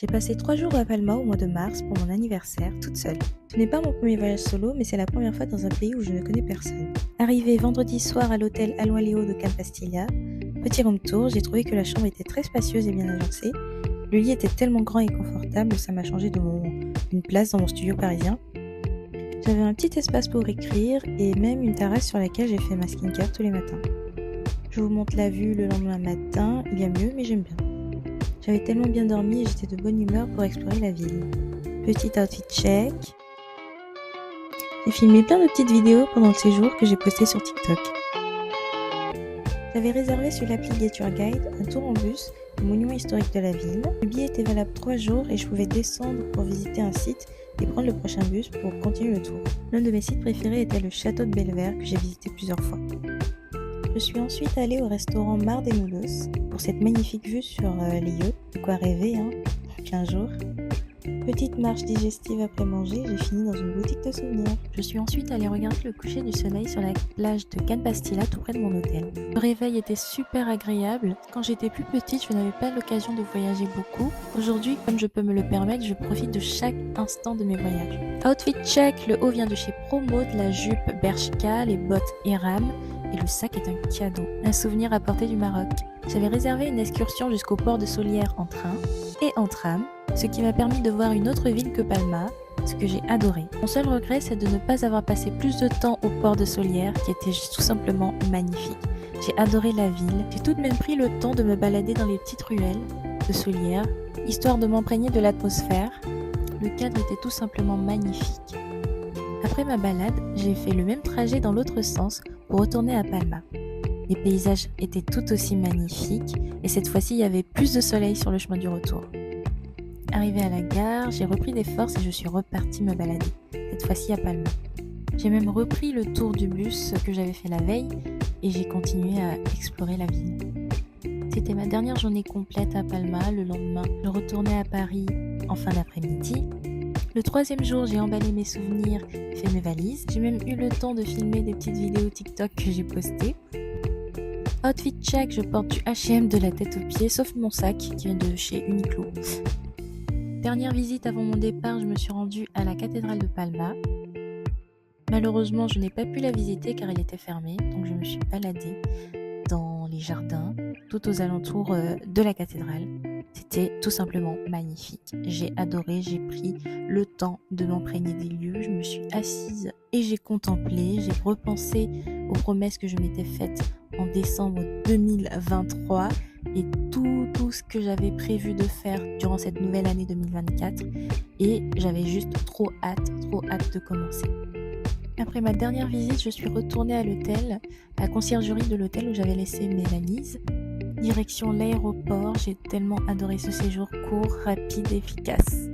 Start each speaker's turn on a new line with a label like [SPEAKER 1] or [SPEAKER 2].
[SPEAKER 1] J'ai passé 3 jours à Palma au mois de mars pour mon anniversaire, toute seule. Ce n'est pas mon premier voyage solo, mais c'est la première fois dans un pays où je ne connais personne. Arrivée vendredi soir à l'hôtel Alualeo de Can Pastilla, petit room tour, j'ai trouvé que la chambre était très spacieuse et bien agencée. Le lit était tellement grand et confortable, ça m'a changé d'une place dans mon studio parisien. J'avais un petit espace pour écrire et même une terrasse sur laquelle j'ai fait ma skincare tous les matins. Je vous montre la vue le lendemain matin, il y a mieux mais j'aime bien. J'avais tellement bien dormi et j'étais de bonne humeur pour explorer la ville. Petit outfit check. J'ai filmé plein de petites vidéos pendant le séjour que j'ai postées sur TikTok. J'avais réservé sur l'appli Get Your Guide un tour en bus au monument historique de la ville. Le billet était valable 3 jours et je pouvais descendre pour visiter un site et prendre le prochain bus pour continuer le tour. L'un de mes sites préférés était le château de Belver que j'ai visité plusieurs fois. Je suis ensuite allée au restaurant Mar des Moulos pour cette magnifique vue sur les yachts. De quoi rêver, qu'un jour. Petite marche digestive après manger, j'ai fini dans une boutique de souvenirs. Je suis ensuite allée regarder le coucher du soleil sur la plage de Can Pastilla tout près de mon hôtel. Le réveil était super agréable. Quand j'étais plus petite, je n'avais pas l'occasion de voyager beaucoup. Aujourd'hui, comme je peux me le permettre, je profite de chaque instant de mes voyages. Outfit check, le haut vient de chez Promo, de la jupe Bershka, les bottes Eram. Et le sac est un cadeau, un souvenir apporté du Maroc. J'avais réservé une excursion jusqu'au port de Solières en train et en tram, ce qui m'a permis de voir une autre ville que Palma, ce que j'ai adoré. Mon seul regret, c'est de ne pas avoir passé plus de temps au port de Solières, qui était tout simplement magnifique. J'ai adoré la ville, j'ai tout de même pris le temps de me balader dans les petites ruelles de Solières, histoire de m'imprégner de l'atmosphère. Le cadre était tout simplement magnifique. Après ma balade, j'ai fait le même trajet dans l'autre sens pour retourner à Palma. Les paysages étaient tout aussi magnifiques et cette fois-ci il y avait plus de soleil sur le chemin du retour. Arrivée à la gare, j'ai repris des forces et je suis repartie me balader, cette fois-ci à Palma. J'ai même repris le tour du bus que j'avais fait la veille et j'ai continué à explorer la ville. C'était ma dernière journée complète à Palma. Le lendemain, je retournais à Paris en fin d'après-midi. Le 3e jour, j'ai emballé mes souvenirs et fait mes valises. J'ai même eu le temps de filmer des petites vidéos TikTok que j'ai postées. Outfit check, je porte du H&M de la tête aux pieds, sauf mon sac qui vient de chez Uniqlo. Dernière visite avant mon départ, je me suis rendue à la cathédrale de Palma. Malheureusement, je n'ai pas pu la visiter car elle était fermée, donc je me suis baladée dans les jardins, tout aux alentours de la cathédrale. C'était tout simplement magnifique. J'ai adoré, j'ai pris le temps de m'imprégner des lieux. Je me suis assise et j'ai contemplé, j'ai repensé aux promesses que je m'étais faites en décembre 2023 et tout ce que j'avais prévu de faire durant cette nouvelle année 2024 et j'avais juste trop hâte de commencer. Après ma dernière visite, je suis retournée à l'hôtel, à la conciergerie de l'hôtel où j'avais laissé mes valises. Direction l'aéroport, j'ai tellement adoré ce séjour court, rapide et efficace.